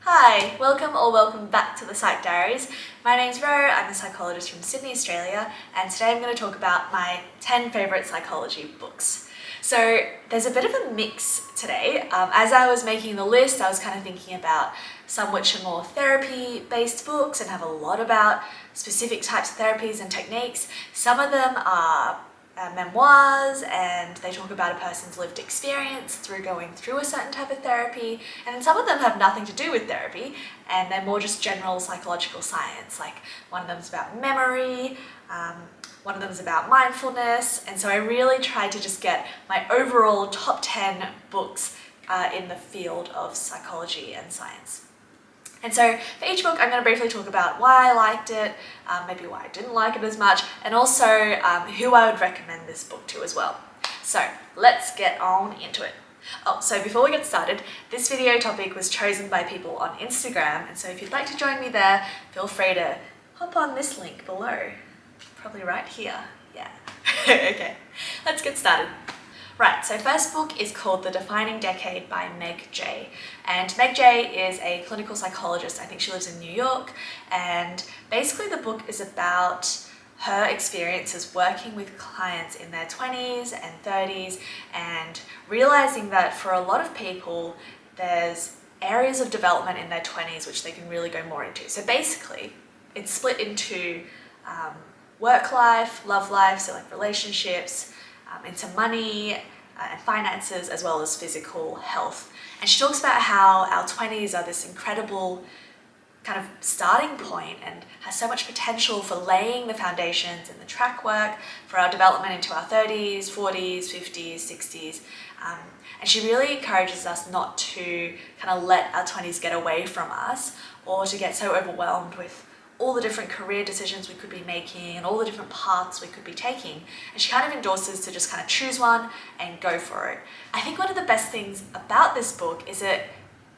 Hi, welcome back to the Psych Diaries. My name's Ro, I'm a psychologist from Sydney, Australia, and today I'm going to talk about my 10 favourite psychology books. So there's a bit of a mix today. As I was making the list, I was kind of thinking about some which are more therapy-based books and have a lot about specific types of therapies and techniques. Some of them are memoirs, and they talk about a person's lived experience through going through a certain type of therapy, and then some of them have nothing to do with therapy and they're more just general psychological science. Like one of them is about memory, one of them is about mindfulness, and so I really tried to just get my overall top 10 books in the field of psychology and science. And so for each book, I'm going to briefly talk about why I liked it, maybe why I didn't like it as much, and also who I would recommend this book to as well. So let's get on into it. Oh, so before we get started, this video topic was chosen by people on Instagram, and so if you'd like to join me there, feel free to hop on this link below. Probably right here. Yeah. Okay, let's get started. Right, so first book is called The Defining Decade by Meg Jay. And Meg Jay is a clinical psychologist. I think she lives in New York. And basically the book is about her experiences working with clients in their 20s and 30s and realizing that for a lot of people, there's areas of development in their 20s which they can really go more into. So basically, it's split into work life, love life, so like relationships, into money and finances, as well as physical health. And she talks about how our 20s are this incredible kind of starting point and has so much potential for laying the foundations and the track work for our development into our 30s, 40s, 50s, 60s. And she really encourages us not to kind of let our 20s get away from us or to get so overwhelmed with all the different career decisions we could be making and all the different paths we could be taking. And she kind of endorses to just kind of choose one and go for it. I think one of the best things about this book is it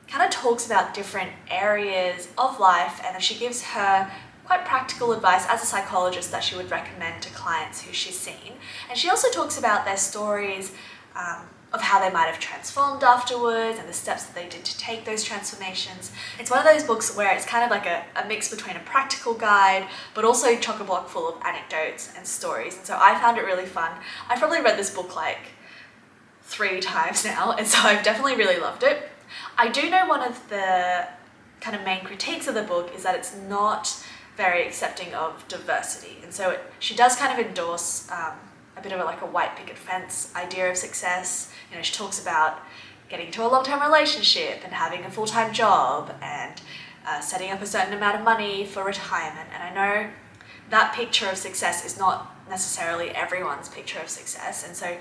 kind of talks about different areas of life, and she gives her quite practical advice as a psychologist that she would recommend to clients who she's seen. And she also talks about their stories of how they might have transformed afterwards and the steps that they did to take those transformations. It's one of those books where it's kind of like a mix between a practical guide but also chock-a-block full of anecdotes and stories, and so I found it really fun. I've probably read this book like 3 times now, and so I've definitely really loved it. I do know one of the kind of main critiques of the book is that it's not very accepting of diversity, and so she does kind of endorse a bit of a white picket fence idea of success. You know, she talks about getting into a long-term relationship and having a full-time job and setting up a certain amount of money for retirement. And I know that picture of success is not necessarily everyone's picture of success, and so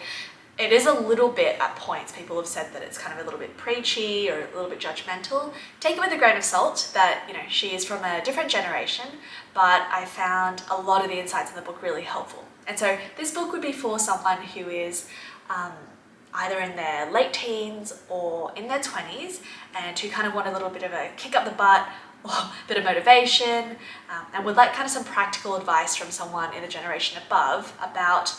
it is a little bit, at points, people have said that it's kind of a little bit preachy or a little bit judgmental. Take it with a grain of salt that, you know, she is from a different generation, but I found a lot of the insights in the book really helpful. And so this book would be for someone who is either in their late teens or in their 20s and who kind of want a little bit of a kick up the butt or a bit of motivation, and would like kind of some practical advice from someone in the generation above about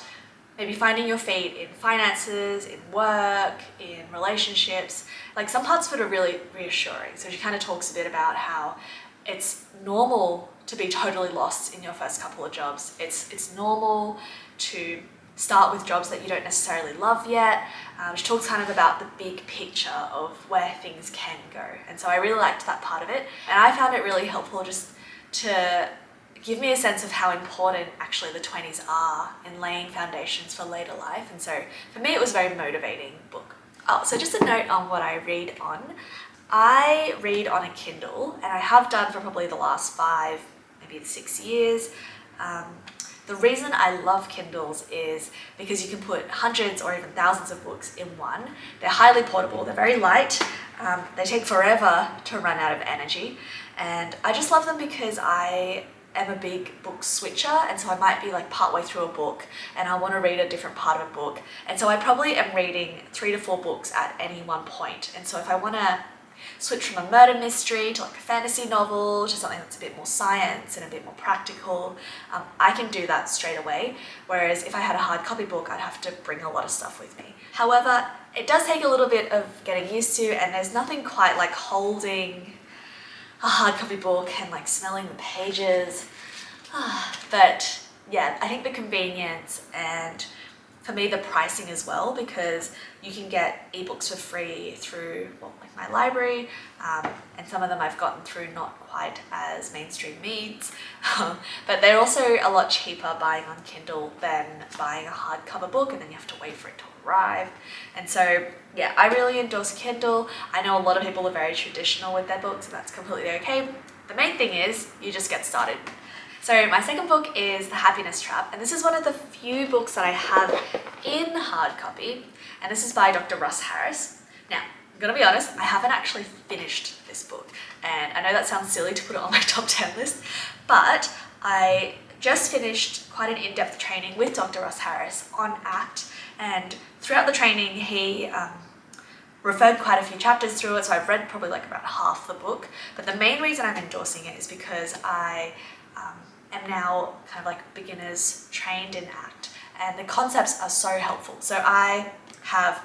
maybe finding your feet in finances, in work, in relationships. Like, some parts of it are really reassuring. So she kind of talks a bit about how it's normal to be totally lost in your first couple of jobs. It's normal to start with jobs that you don't necessarily love yet. She talks kind of about the big picture of where things can go. And so I really liked that part of it. And I found it really helpful just to give me a sense of how important actually the 20s are in laying foundations for later life. And so for me, it was a very motivating book. Oh, so just a note on what I read on. I read on a Kindle, and I have done for probably the last 5, maybe 6 years. The reason I love Kindles is because you can put hundreds or even thousands of books in one. They're highly portable, they're very light, they take forever to run out of energy, and I just love them because I am a big book switcher, and so I might be like partway through a book and I want to read a different part of a book, and so I probably am reading 3 to 4 books at any one point. And so if I want to switch from a murder mystery to like a fantasy novel to something that's a bit more science and a bit more practical, I can do that straight away, whereas if I had a hard copy book, I'd have to bring a lot of stuff with me. However, it does take a little bit of getting used to, and there's nothing quite like holding a hard copy book and like smelling the pages. But yeah, I think the convenience and for me the pricing as well, because you can get ebooks for free through like my library, and some of them I've gotten through not quite as mainstream means, but they're also a lot cheaper buying on Kindle than buying a hardcover book, and then you have to wait for it to arrive. And so yeah, I really endorse Kindle. I know a lot of people are very traditional with their books, and that's completely okay. The main thing is you just get started. So my second book is The Happiness Trap, and this is one of the few books that I have in hard copy, and this is by Dr. Russ Harris. Now, I'm gonna be honest, I haven't actually finished this book, and I know that sounds silly to put it on my top 10 list, but I just finished quite an in-depth training with Dr. Russ Harris on ACT, and throughout the training he referred quite a few chapters through it, so I've read probably like about half the book, but the main reason I'm endorsing it is because I am now kind of like beginners trained in ACT, and the concepts are so helpful. So I have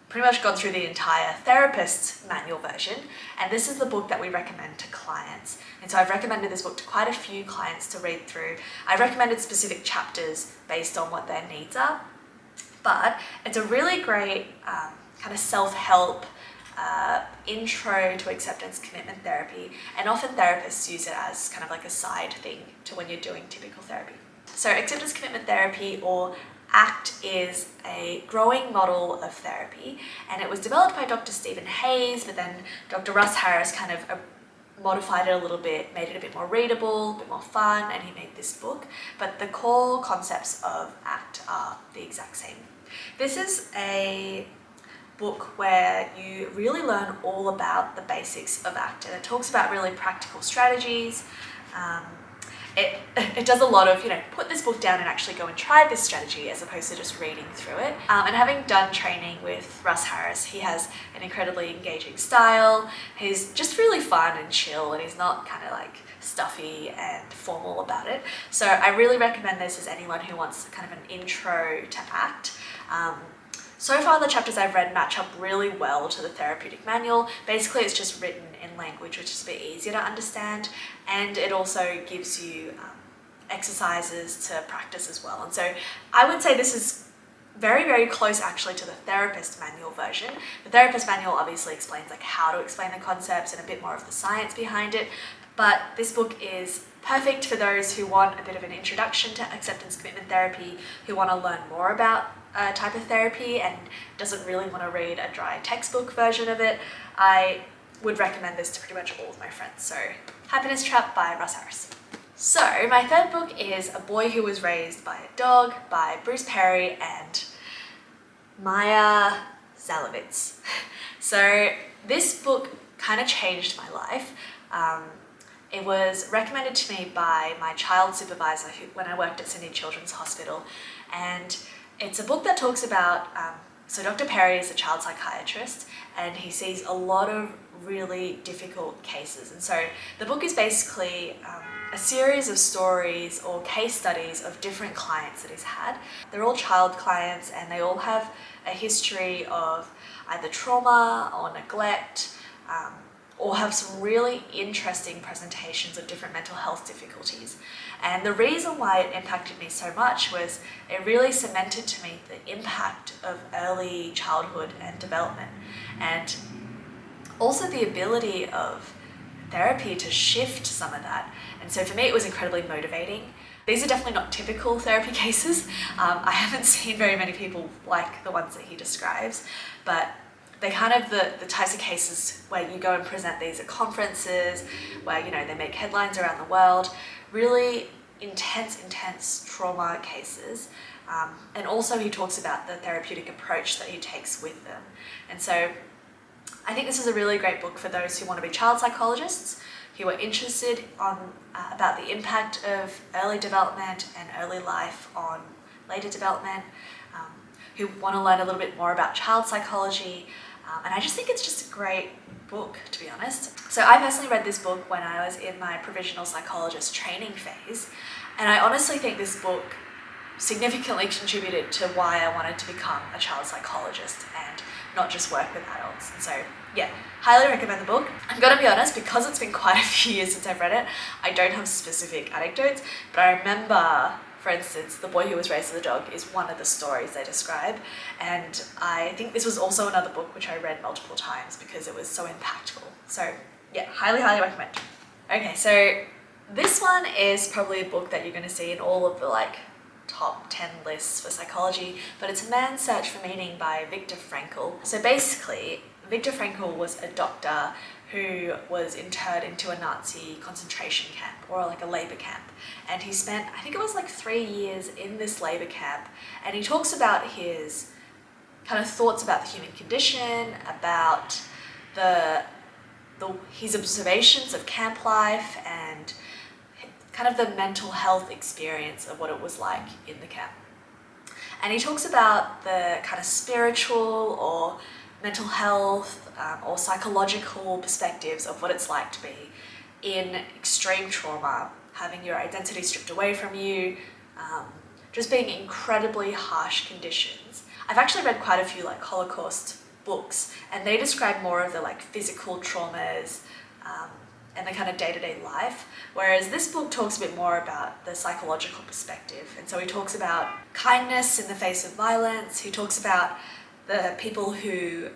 pretty much gone through the entire therapist's manual version, and this is the book that we recommend to clients. And so I've recommended this book to quite a few clients to read through. I've recommended specific chapters based on what their needs are, but it's a really great kind of self-help intro to acceptance commitment therapy, and often therapists use it as kind of like a side thing to when you're doing typical therapy. So acceptance commitment therapy, or ACT, is a growing model of therapy, and it was developed by Dr. Stephen Hayes, but then Dr. Russ Harris kind of modified it a little bit, made it a bit more readable, a bit more fun, and he made this book. But the core concepts of ACT are the exact same. This is a book where you really learn all about the basics of ACT, and it talks about really practical strategies. It does a lot of, put this book down and actually go and try this strategy, as opposed to just reading through it. And having done training with Russ Harris, he has an incredibly engaging style. He's just really fun and chill, and he's not kind of like stuffy and formal about it. So I really recommend this as anyone who wants kind of an intro to ACT. So far the chapters I've read match up really well to the therapeutic manual. Basically it's just written in language which is a bit easier to understand, and it also gives you exercises to practice as well. And so I would say this is very, very close actually to the therapist manual version. The therapist manual obviously explains like how to explain the concepts and a bit more of the science behind it, but this book is perfect for those who want a bit of an introduction to acceptance commitment therapy, who want to learn more about a type of therapy and doesn't really want to read a dry textbook version of it. I would recommend this to pretty much all of my friends. So Happiness Trap by Russ Harris. So my third book is A Boy Who Was Raised by a Dog by Bruce Perry and Maia Szalavitz. So this book kind of changed my life. It was recommended to me by my child supervisor when I worked at Sydney Children's Hospital, and it's a book that talks about, so Dr. Perry is a child psychiatrist, and he sees a lot of really difficult cases. And so the book is basically a series of stories or case studies of different clients that he's had. They're all child clients, and they all have a history of either trauma or neglect, or have some really interesting presentations of different mental health difficulties. And the reason why it impacted me so much was it really cemented to me the impact of early childhood and development, and also the ability of therapy to shift some of that. And so for me it was incredibly motivating. These are definitely not typical therapy cases. I haven't seen very many people like the ones that he describes, but they're kind of the types of cases where you go and present these at conferences, where they make headlines around the world, really intense trauma cases. And also he talks about the therapeutic approach that he takes with them. And so I think this is a really great book for those who want to be child psychologists, who are interested about the impact of early development and early life on later development, who want to learn a little bit more about child psychology. And I just think it's just a great book, to be honest. So I personally read this book when I was in my provisional psychologist training phase, and I honestly think this book significantly contributed to why I wanted to become a child psychologist and not just work with adults. And so yeah, highly recommend the book. I'm gonna be honest, because it's been quite a few years since I've read it, I don't have specific anecdotes, but I remember, for instance, The Boy Who Was Raised as a Dog is one of the stories they describe, and I think this was also another book which I read multiple times because it was so impactful. So yeah, highly, highly recommend. Okay, so this one is probably a book that you're going to see in all of the like top 10 lists for psychology, but it's A Man's Search for Meaning by Viktor Frankl. So basically, Viktor Frankl was a doctor who was interned into a Nazi concentration camp, or like a labor camp. And he spent, I think it was like 3 years in this labor camp, and he talks about his kind of thoughts about the human condition, about his observations of camp life, and kind of the mental health experience of what it was like in the camp. And he talks about the kind of spiritual or mental health or psychological perspectives of what it's like to be in extreme trauma, having your identity stripped away from you, just being in incredibly harsh conditions. I've actually read quite a few like Holocaust books, and they describe more of the like physical traumas and the kind of day-to-day life, whereas this book talks a bit more about the psychological perspective. And so he talks about kindness in the face of violence. He talks about the people who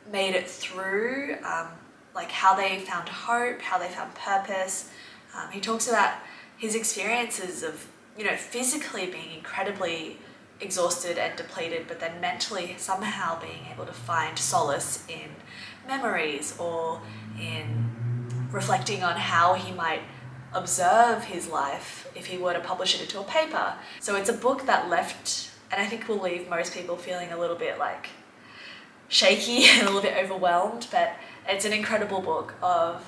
made it through, like how they found hope, how they found purpose. He talks about his experiences of, you know, physically being incredibly exhausted and depleted, but then mentally somehow being able to find solace in memories or in reflecting on how he might observe his life if he were to publish it into a paper. So it's a book that left, and I think will leave most people feeling a little bit like shaky and a little bit overwhelmed, but it's an incredible book of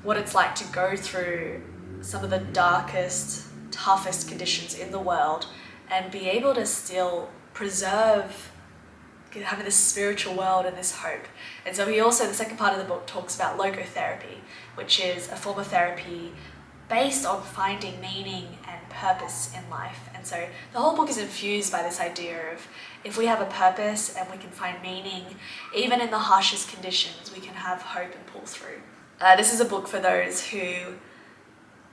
what it's like to go through some of the darkest, toughest conditions in the world and be able to still preserve having this spiritual world and this hope. And so he also, the second part of the book, talks about logotherapy, which is a form of therapy based on finding meaning and purpose in life. And so the whole book is infused by this idea of if we have a purpose and we can find meaning, even in the harshest conditions, we can have hope and pull through. This is a book for those who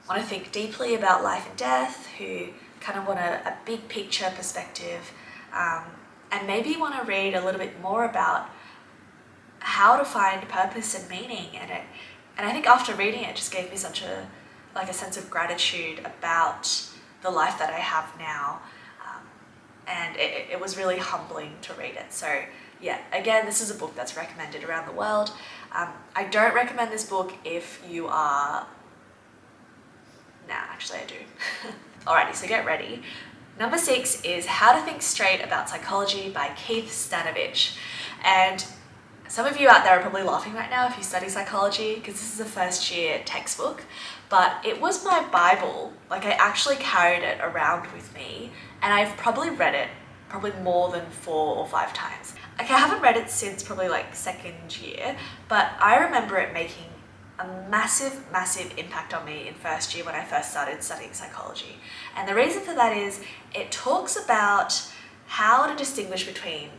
want to think deeply about life and death, who kind of want a big picture perspective, and maybe want to read a little bit more about how to find purpose and meaning in it. And I think after reading it just gave me such a sense of gratitude about the life that I have now. And it was really humbling to read it. So yeah, again, this is a book that's recommended around the world. I don't recommend this book if you are... Nah, actually I do. Alrighty, so get ready. Number 6 is How to Think Straight About Psychology by Keith Stanovich. And some of you out there are probably laughing right now if you study psychology, because this is a first year textbook, but it was my Bible. Like, I actually carried it around with me, and I've probably read it more than 4 or 5 times. Okay, I haven't read it since probably like second year, but I remember it making a massive, massive impact on me in first year when I first started studying psychology. And the reason for that is it talks about how to distinguish between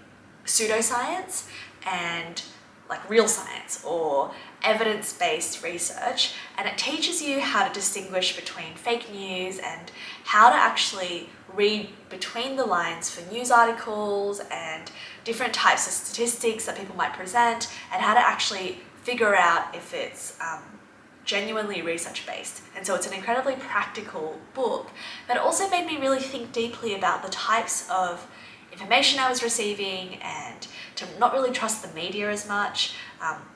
pseudoscience and like real science or evidence-based research, and it teaches you how to distinguish between fake news and how to actually read between the lines for news articles and different types of statistics that people might present, and how to actually figure out if it's genuinely research-based. And so it's an incredibly practical book, but it also made me really think deeply about the types of information I was receiving, and to not really trust the media as much,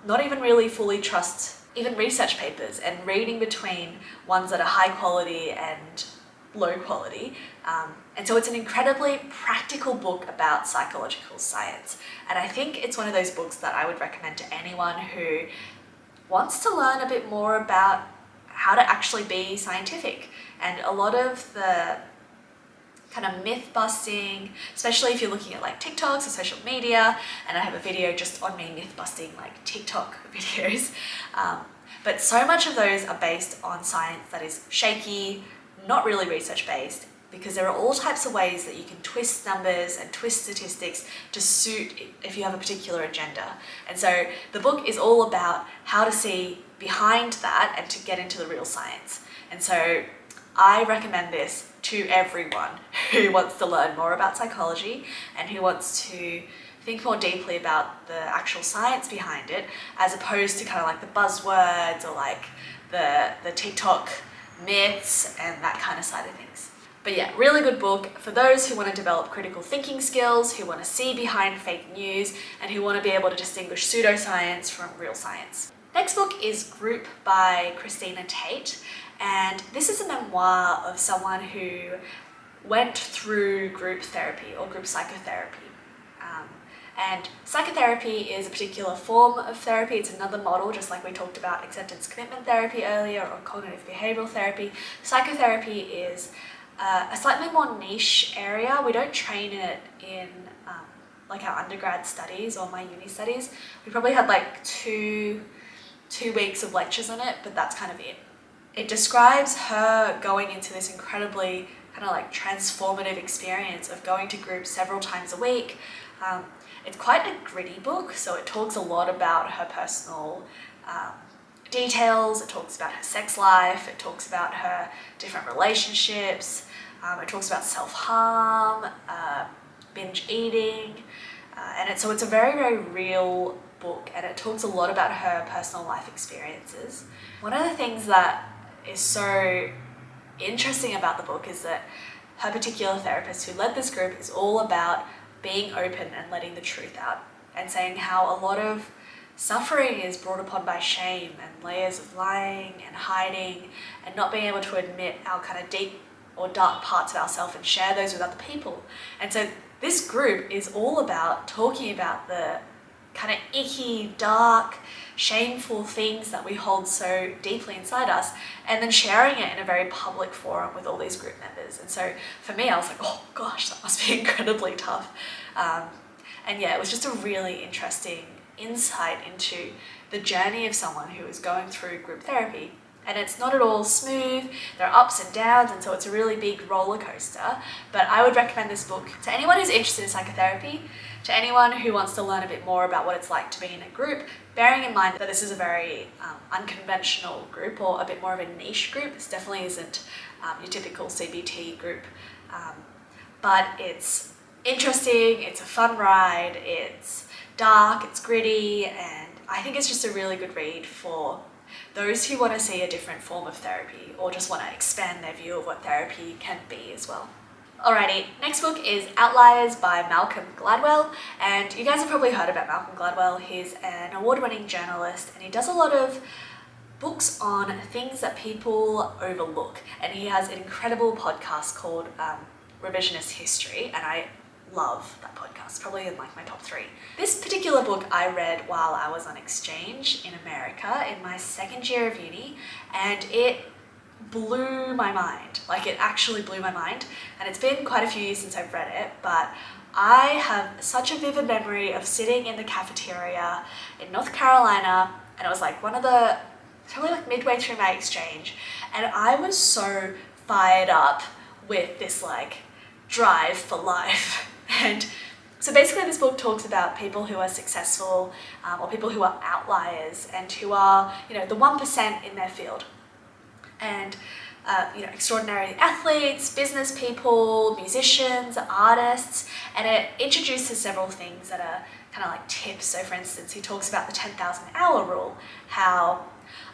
not even really fully trust even research papers, and reading between ones that are high quality and low quality. And so it's an incredibly practical book about psychological science. And I think it's one of those books that I would recommend to anyone who wants to learn a bit more about how to actually be scientific. And a lot of the kind of myth busting, especially if you're looking at like TikToks or social media, and I have a video just on me myth busting like TikTok videos. But so much of those are based on science that is shaky, not really research based, because there are all types of ways that you can twist numbers and twist statistics to suit if you have a particular agenda. And so the book is all about how to see behind that and to get into the real science. And so I recommend this to everyone who wants to learn more about psychology and who wants to think more deeply about the actual science behind it, as opposed to kind of like the buzzwords or like the TikTok myths and that kind of side of things. But yeah, really good book for those who want to develop critical thinking skills, who want to see behind fake news, and who want to be able to distinguish pseudoscience from real science. Next book is Group by Christie Tate, and this is a memoir of someone who went through group therapy or group psychotherapy. And psychotherapy is a particular form of therapy. It's another model, just like we talked about acceptance commitment therapy earlier or cognitive behavioral therapy. Psychotherapy is a slightly more niche area. We don't train it in like our undergrad studies or my uni studies. We probably had like two weeks of lectures on it, but that's kind of it. It describes her going into this incredibly kind of like transformative experience of going to groups several times a week. It's quite a gritty book, so it talks a lot about her personal details. It talks about her sex life. It talks about her different relationships. It talks about self-harm, binge eating, and so it's a very, very real book, and it talks a lot about her personal life experiences. One of the things that is so interesting about the book is that her particular therapist who led this group is all about being open and letting the truth out, and saying how a lot of suffering is brought upon by shame and layers of lying and hiding and not being able to admit our kind of deep or dark parts of ourselves and share those with other people. And so this group is all about talking about the kind of icky, dark, shameful things that we hold so deeply inside us, and then sharing it in a very public forum with all these group members. And so for me, I was like, oh gosh, that must be incredibly tough. And yeah, it was just a really interesting insight into the journey of someone who is going through group therapy. And it's not at all smooth, there are ups and downs, and so it's a really big roller coaster. But I would recommend this book to anyone who's interested in psychotherapy, to anyone who wants to learn a bit more about what it's like to be in a group, bearing in mind that this is a very unconventional group, or a bit more of a niche group. This definitely isn't your typical CBT group, but it's interesting, it's a fun ride, it's dark, it's gritty, and I think it's just a really good read for those who want to see a different form of therapy or just want to expand their view of what therapy can be as well. Alrighty, next book is Outliers by Malcolm Gladwell, and you guys have probably heard about Malcolm Gladwell. He's an award-winning journalist, and he does a lot of books on things that people overlook, and he has an incredible podcast called Revisionist History, and I love that podcast, probably in like my top 3. This particular book I read while I was on exchange in America in my second year of uni, and it blew my mind. Like, it actually blew my mind, and it's been quite a few years since I've read it, but I have such a vivid memory of sitting in the cafeteria in North Carolina, and it was like probably like midway through my exchange, and I was so fired up with this like drive for life. And so basically this book talks about people who are successful, or people who are outliers, and who are, you know, the 1% in their field. And extraordinary athletes, business people, musicians, artists, and it introduces several things that are kind of like tips. So for instance, he talks about the 10,000 hour rule, how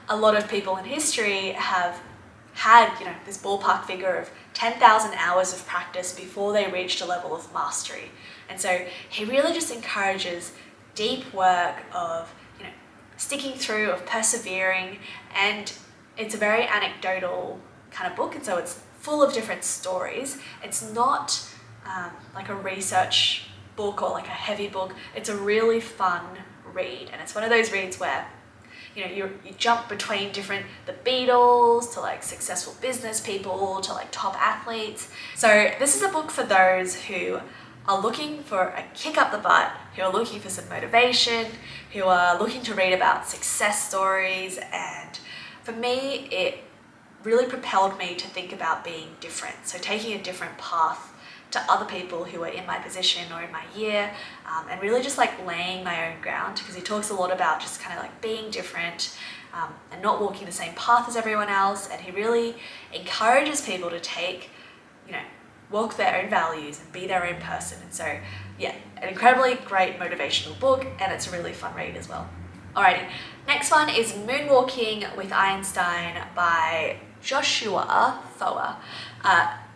a lot of people in history have had, this ballpark figure of 10,000 hours of practice before they reached a level of mastery. And so he really just encourages deep work of, sticking through, of persevering, and it's a very anecdotal kind of book, and so it's full of different stories. It's not like a research book or like a heavy book. It's a really fun read, and it's one of those reads where you jump between the Beatles to like successful business people to like top athletes. So this is a book for those who are looking for a kick up the butt, who are looking for some motivation, who are looking to read about success stories. And for me, it really propelled me to think about being different. So taking a different path to other people who are in my position or in my year, and really just like laying my own ground, because he talks a lot about just kind of like being different and not walking the same path as everyone else. And he really encourages people to take, walk their own values and be their own person. And so yeah, an incredibly great motivational book, and it's a really fun read as well. Alrighty, next one is Moonwalking with Einstein by Joshua Foer.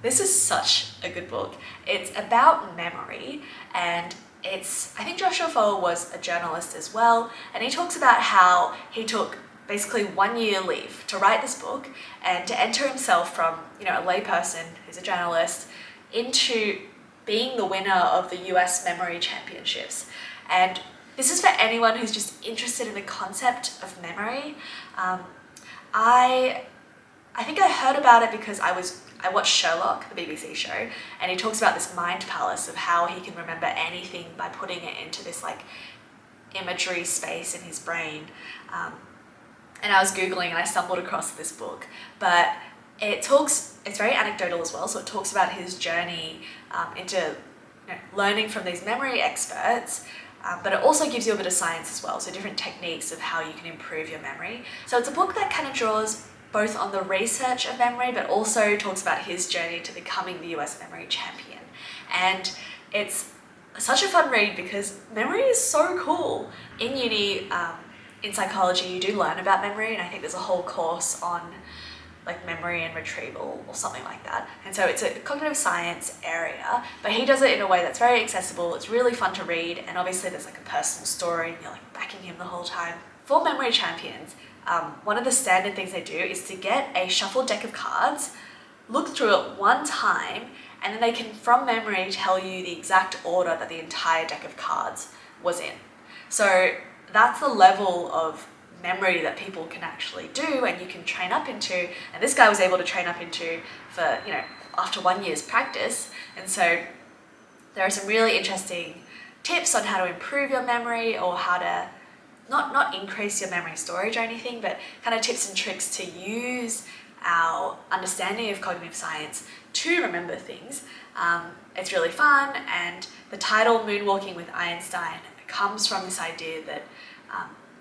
This is such a good book. It's about memory, and I think Joshua Foer was a journalist as well, and he talks about how he took basically 1 year leave to write this book and to enter himself from, a layperson who's a journalist into being the winner of the US Memory Championships. And this is for anyone who's just interested in the concept of memory. I think I heard about it because I watched Sherlock, the BBC show, and he talks about this mind palace of how he can remember anything by putting it into this like imagery space in his brain. And I was Googling and I stumbled across this book, but it's very anecdotal as well. So it talks about his journey into learning from these memory experts, but it also gives you a bit of science as well. So different techniques of how you can improve your memory. So it's a book that kind of draws both on the research of memory, but also talks about his journey to becoming the US memory champion. And it's such a fun read because memory is so cool. In uni, in psychology, you do learn about memory, and I think there's a whole course on like memory and retrieval or something like that. And so it's a cognitive science area, but he does it in a way that's very accessible. It's really fun to read, and obviously there's like a personal story and you're like backing him the whole time. For memory champions, one of the standard things they do is to get a shuffled deck of cards, look through it one time, and then they can, from memory, tell you the exact order that the entire deck of cards was in. So that's the level of memory that people can actually do and you can train up into. And this guy was able to train up into for, after 1 year's practice. And so there are some really interesting tips on how to improve your memory, or how to not increase your memory storage or anything, but kind of tips and tricks to use our understanding of cognitive science to remember things. It's really fun, and the title Moonwalking with Einstein comes from this idea that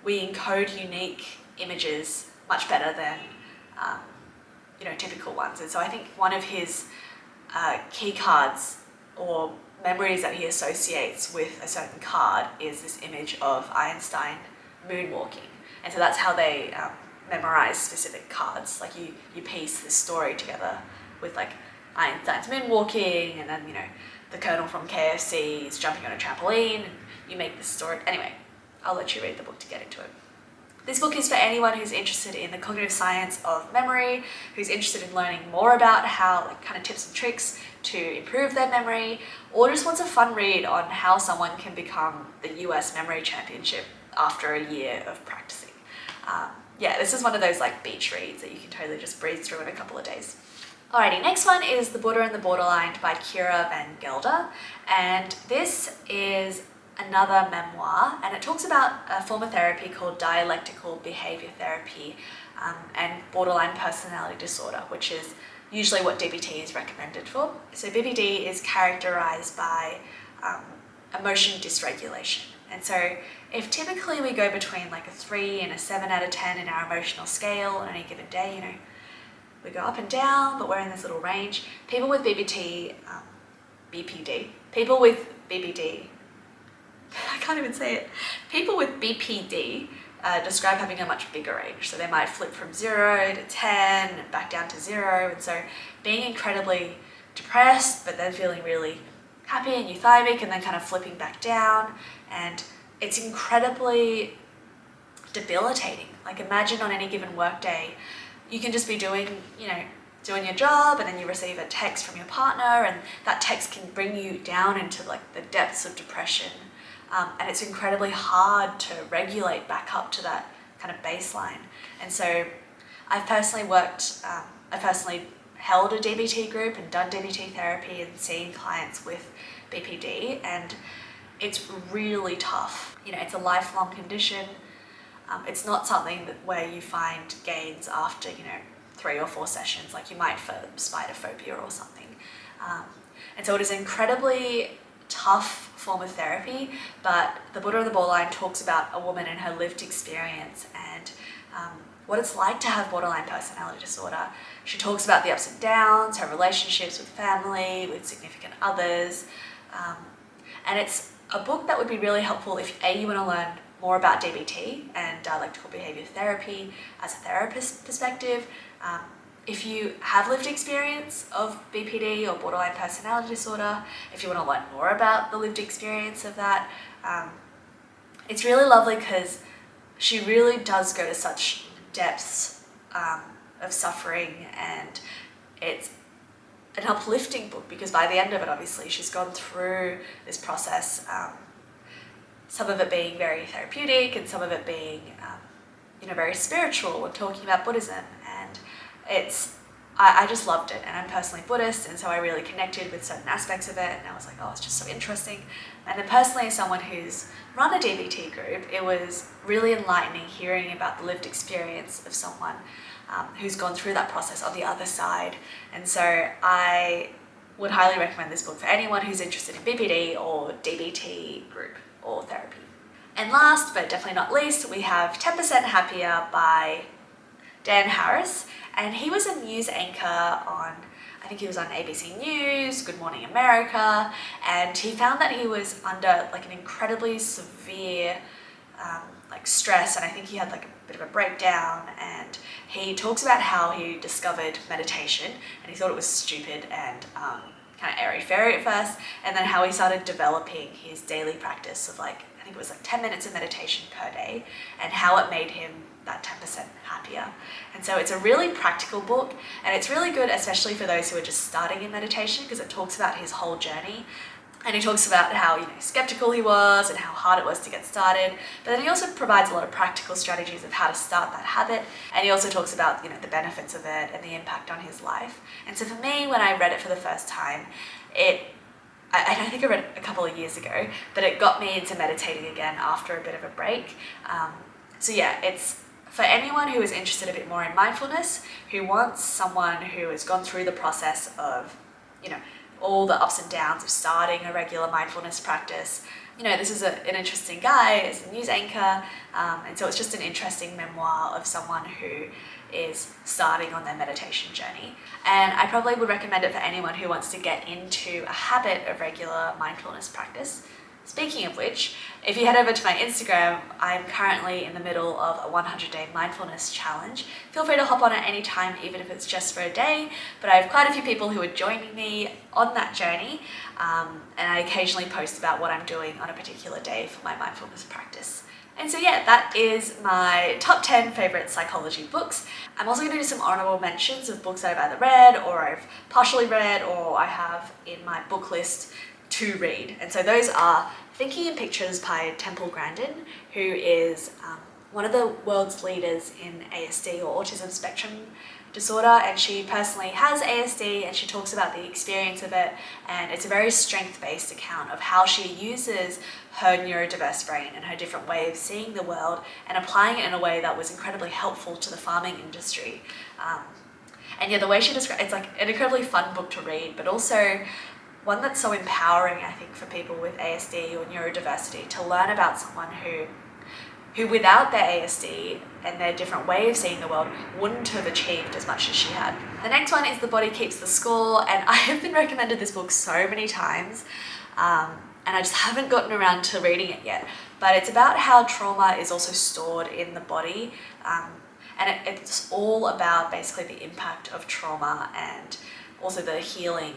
we encode unique images much better than typical ones. And so I think one of his key cards or memories that he associates with a certain card is this image of Einstein moonwalking. And so that's how they memorize specific cards. Like you piece this story together with like Einstein's moonwalking, and then the Colonel from KFC is jumping on a trampoline, and you make this story. Anyway, I'll let you read the book to get into it. This book is for anyone who's interested in the cognitive science of memory, who's interested in learning more about how, kind of tips and tricks to improve their memory, or just wants a fun read on how someone can become the US Memory Championship after a year of practicing. Yeah, this is one of those like beach reads that you can totally just breeze through in a couple of days. Alrighty, next one is The Border and the Borderline by Keira and Gelder, and this is another memoir, and it talks about a form of therapy called dialectical behaviour therapy and borderline personality disorder, which is usually what DBT is recommended for. So BPD is characterised by emotion dysregulation, and so if typically we go between like a 3 and a 7 out of 10 in our emotional scale on any given day, we go up and down, but we're in this little range. People with BPD, people with BPD, I can't even say it. People with BPD describe having a much bigger range. So they might flip from 0 to 10 and back down to 0. And so being incredibly depressed, but then feeling really happy and euthymic, and then kind of flipping back down. And it's incredibly debilitating. Like imagine on any given workday, you can just be doing your job, and then you receive a text from your partner, and that text can bring you down into like the depths of depression. And it's incredibly hard to regulate back up to that kind of baseline. And so I've personally held a DBT group and done DBT therapy and seen clients with BPD, and it's really tough. It's a lifelong condition. It's not something where you find gains after, 3 or 4 sessions, like you might for spider phobia or something. And so it is an incredibly tough form of therapy, but the Buddha on the Borderline talks about a woman and her lived experience and what it's like to have borderline personality disorder. She talks about the ups and downs, her relationships with family, with significant others, and it's a book that would be really helpful if you want to learn more about DBT and dialectical behaviour therapy as a therapist perspective. If you have lived experience of BPD or borderline personality disorder, if you want to learn more about the lived experience of that, it's really lovely because she really does go to such depths of suffering, and it's an uplifting book because by the end of it, obviously, she's gone through this process, some of it being very therapeutic and some of it being, very spiritual and talking about Buddhism. And I just loved it, and I'm personally Buddhist, and so I really connected with certain aspects of it, and I was like, oh, it's just so interesting. And then personally, as someone who's run a DBT group, it was really enlightening hearing about the lived experience of someone who's gone through that process on the other side. And so I would highly recommend this book for anyone who's interested in BPD or DBT group or therapy. And last, but definitely not least, we have 10% Happier by Dan Harris, and he was a news anchor on, I think he was on ABC News, Good Morning America, and he found that he was under like an incredibly severe stress, and I think he had like a bit of a breakdown, and he talks about how he discovered meditation, and he thought it was stupid and kind of airy-fairy at first, and then how he started developing his daily practice of I think it was 10 minutes of meditation per day, and how it made him that 10% happier. And so it's a really practical book, and it's really good especially for those who are just starting in meditation, because it talks about his whole journey, and he talks about how skeptical he was and how hard it was to get started, but then he also provides a lot of practical strategies of how to start that habit, and he also talks about the benefits of it and the impact on his life. And so for me, when I read it for the first time, I think I read it a couple of years ago, but it got me into meditating again after a bit of a break. So yeah, it's for anyone who is interested a bit more in mindfulness, who wants someone who has gone through the process of, all the ups and downs of starting a regular mindfulness practice. This is an interesting guy as a news anchor, and so it's just an interesting memoir of someone who is starting on their meditation journey. And I probably would recommend it for anyone who wants to get into a habit of regular mindfulness practice. Speaking of which, if you head over to my Instagram, I'm currently in the middle of a 100-day mindfulness challenge. Feel free to hop on at any time, even if it's just for a day, but I have quite a few people who are joining me on that journey, and I occasionally post about what I'm doing on a particular day for my mindfulness practice. And so yeah, that is my top 10 favourite psychology books. I'm also going to do some honourable mentions of books that I've either read, or I've partially read, or I have in my book list to read. And so those are Thinking in Pictures by Temple Grandin, who is one of the world's leaders in ASD or autism spectrum disorder, and she personally has ASD, and she talks about the experience of it, and it's a very strength-based account of how she uses her neurodiverse brain and her different way of seeing the world and applying it in a way that was incredibly helpful to the farming industry. And yeah, the way she describes it's like an incredibly fun book to read, but also one that's so empowering, I think, for people with ASD or neurodiversity to learn about someone who without their ASD and their different way of seeing the world wouldn't have achieved as much as she had. The next one is The Body Keeps the Score, and I have been recommended this book so many times, and I just haven't gotten around to reading it yet. But it's about how trauma is also stored in the body, and it's all about basically the impact of trauma and also the healing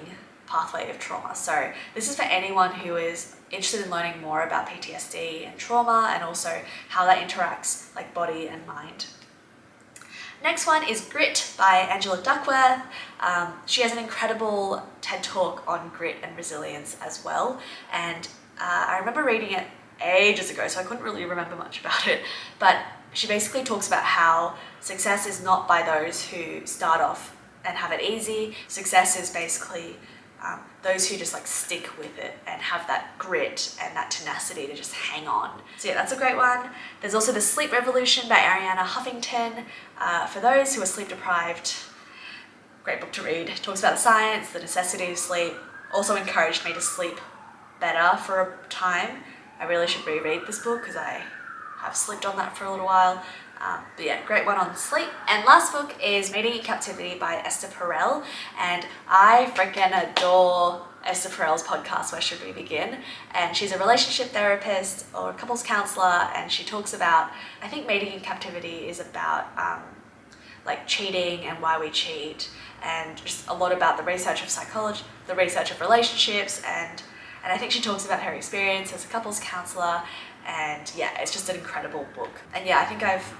pathway of trauma. So this is for anyone who is interested in learning more about PTSD and trauma, and also how that interacts like body and mind. Next one is Grit by Angela Duckworth. She has an incredible TED Talk on grit and resilience as well, and I remember reading it ages ago, so I couldn't really remember much about it, but she basically talks about how success is not by those who start off and have it easy. Success is basically those who just stick with it and have that grit and that tenacity to just hang on. So yeah, that's a great one. There's also The Sleep Revolution by Arianna Huffington. For those who are sleep deprived, great book to read. It talks about the science, the necessity of sleep, also encouraged me to sleep better for a time. I really should reread this book because I have slept on that for a little while. But yeah, great one on sleep. And last book is Mating in Captivity by Esther Perel. And I freaking adore Esther Perel's podcast, Where Should We Begin? And she's a relationship therapist or a couples counsellor, and she talks about, I think Mating in Captivity is about like cheating and why we cheat, and just a lot about the research of psychology, the research of relationships, and I think she talks about her experience as a couples counsellor. And yeah, it's just an incredible book. And yeah, I think I've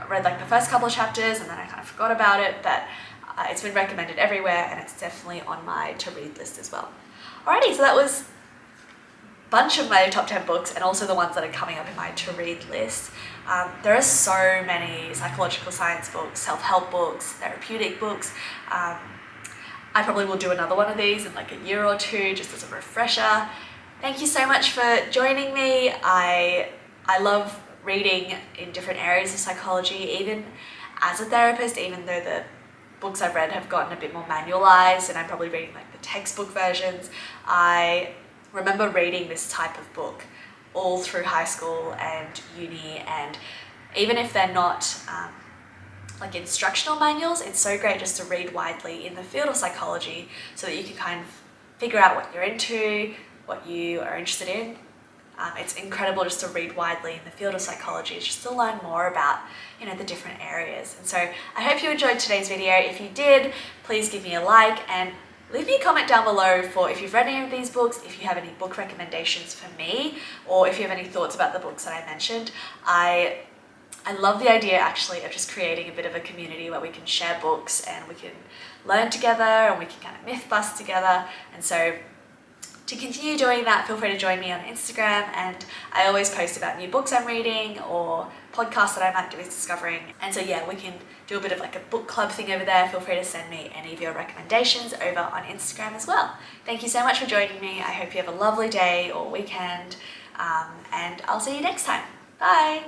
read like the first couple of chapters and then I kind of forgot about it, but it's been recommended everywhere and it's definitely on my to-read list as well. Alrighty, so that was a bunch of my top 10 books and also the ones that are coming up in my to-read list. There are so many psychological science books, self-help books, therapeutic books. I probably will do another one of these in like a year or two just as a refresher. Thank you so much for joining me. I love reading in different areas of psychology, even as a therapist, even though the books I've read have gotten a bit more manualized and I'm probably reading like the textbook versions. I remember reading this type of book all through high school and uni, and even if they're not like instructional manuals, it's so great just to read widely in the field of psychology so that you can kind of figure out what you're into, what you are interested in. It's incredible just to read widely in the field of psychology, just to learn more about, you know, the different areas. And so I hope you enjoyed today's video. If you did, please give me a like and leave me a comment down below for if you've read any of these books, if you have any book recommendations for me, or if you have any thoughts about the books that I mentioned. I love the idea actually of just creating a bit of a community where we can share books and we can learn together and we can kind of myth bust together. And so to continue doing that, feel free to join me on Instagram, and I always post about new books I'm reading or podcasts that I'm actively discovering. And so yeah, we can do a bit of like a book club thing over there. Feel free to send me any of your recommendations over on Instagram as well. Thank you so much for joining me. I hope you have a lovely day or weekend, and I'll see you next time. Bye!